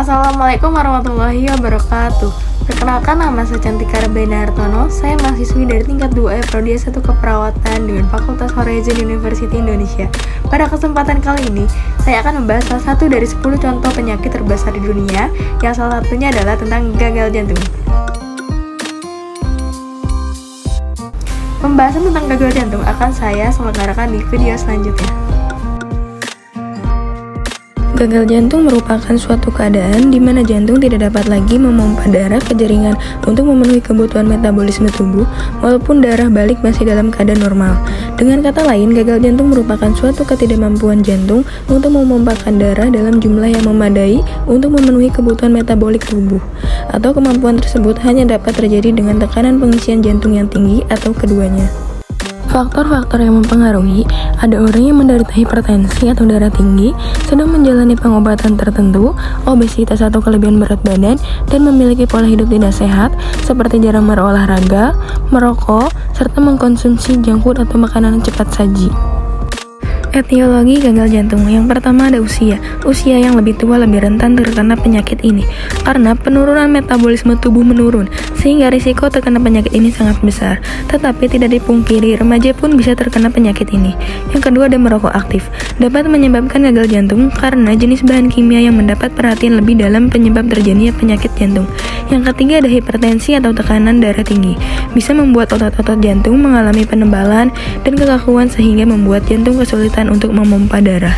Assalamualaikum warahmatullahi wabarakatuh. Perkenalkan, nama saya Cantika Rebena Hartono. Saya mahasiswi dari tingkat 2 Prodi S1 Keperawatan dengan Fakultas Horizon University Indonesia. Pada kesempatan kali ini, saya akan membahas salah satu dari 10 contoh penyakit terbesar di dunia, yang salah satunya adalah tentang gagal jantung. Pembahasan tentang gagal jantung akan saya selenggarakan di video selanjutnya. Gagal jantung merupakan suatu keadaan di mana jantung tidak dapat lagi memompa darah ke jaringan untuk memenuhi kebutuhan metabolisme tubuh, walaupun darah balik masih dalam keadaan normal. Dengan kata lain, gagal jantung merupakan suatu ketidakmampuan jantung untuk memompakan darah dalam jumlah yang memadai untuk memenuhi kebutuhan metabolik tubuh, atau kemampuan tersebut hanya dapat terjadi dengan tekanan pengisian jantung yang tinggi atau keduanya. Faktor-faktor yang mempengaruhi, ada orang yang menderita hipertensi atau darah tinggi, sedang menjalani pengobatan tertentu, obesitas atau kelebihan berat badan, dan memiliki pola hidup tidak sehat, seperti jarang berolahraga, merokok, serta mengkonsumsi junk food atau makanan cepat saji. Etiologi gagal jantung. Yang pertama ada usia. Usia yang lebih tua lebih rentan terkena penyakit ini karena penurunan metabolisme tubuh menurun, sehingga risiko terkena penyakit ini sangat besar. Tetapi tidak dipungkiri, remaja pun bisa terkena penyakit ini. Yang kedua ada merokok aktif. Dapat menyebabkan gagal jantung karena jenis bahan kimia yang mendapat perhatian lebih dalam penyebab terjadinya penyakit jantung. Yang ketiga ada hipertensi atau tekanan darah tinggi. Bisa membuat otot-otot jantung mengalami penebalan dan kekakuan sehingga membuat jantung kesulitan untuk memompa darah.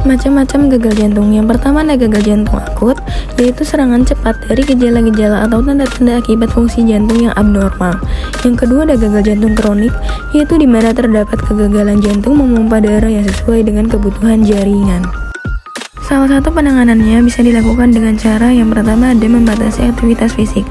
Macam-macam gagal jantung. Yang pertama ada gagal jantung akut, yaitu serangan cepat dari gejala-gejala atau tanda-tanda akibat fungsi jantung yang abnormal. Yang kedua ada gagal jantung kronik, yaitu di mana terdapat kegagalan jantung memompa darah yang sesuai dengan kebutuhan jaringan. Salah satu penanganannya bisa dilakukan dengan cara yang pertama ada membatasi aktivitas fisik.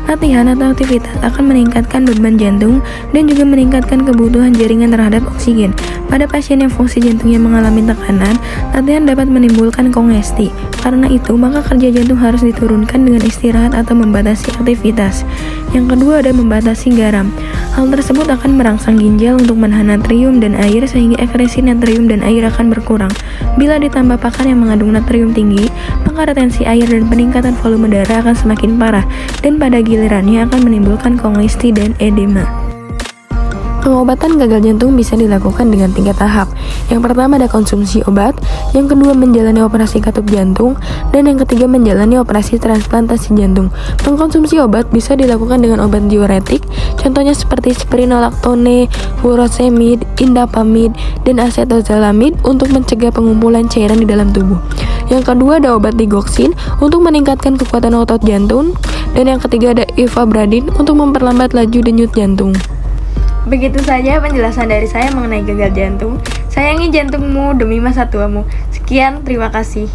Latihan atau aktivitas akan meningkatkan beban jantung dan juga meningkatkan kebutuhan jaringan terhadap oksigen. Pada pasien yang fungsi jantungnya mengalami tekanan, latihan dapat menimbulkan kongesti. Karena itu, maka kerja jantung harus diturunkan dengan istirahat atau membatasi aktivitas. Yang kedua ada membatasi garam. Hal tersebut akan merangsang ginjal untuk menahan natrium dan air sehingga ekskresi natrium dan air akan berkurang. Bila ditambah pakan yang mengandung natrium tinggi, maka retensi air dan peningkatan volume darah akan semakin parah dan pada gilirannya akan menimbulkan kongesti dan edema. Pengobatan gagal jantung bisa dilakukan dengan 3 tahap. Yang pertama ada konsumsi obat, yang kedua menjalani operasi katup jantung, dan yang ketiga menjalani operasi transplantasi jantung. Mengkonsumsi obat bisa dilakukan dengan obat diuretik, contohnya seperti spironolactone, furosemid, indapamid, dan acetazolamid untuk mencegah pengumpulan cairan di dalam tubuh. Yang kedua ada obat digoxin untuk meningkatkan kekuatan otot jantung, dan yang ketiga ada ivabradin untuk memperlambat laju denyut jantung. Begitu saja penjelasan dari saya mengenai gagal jantung. Sayangi jantungmu demi masa tuamu. Sekian, terima kasih.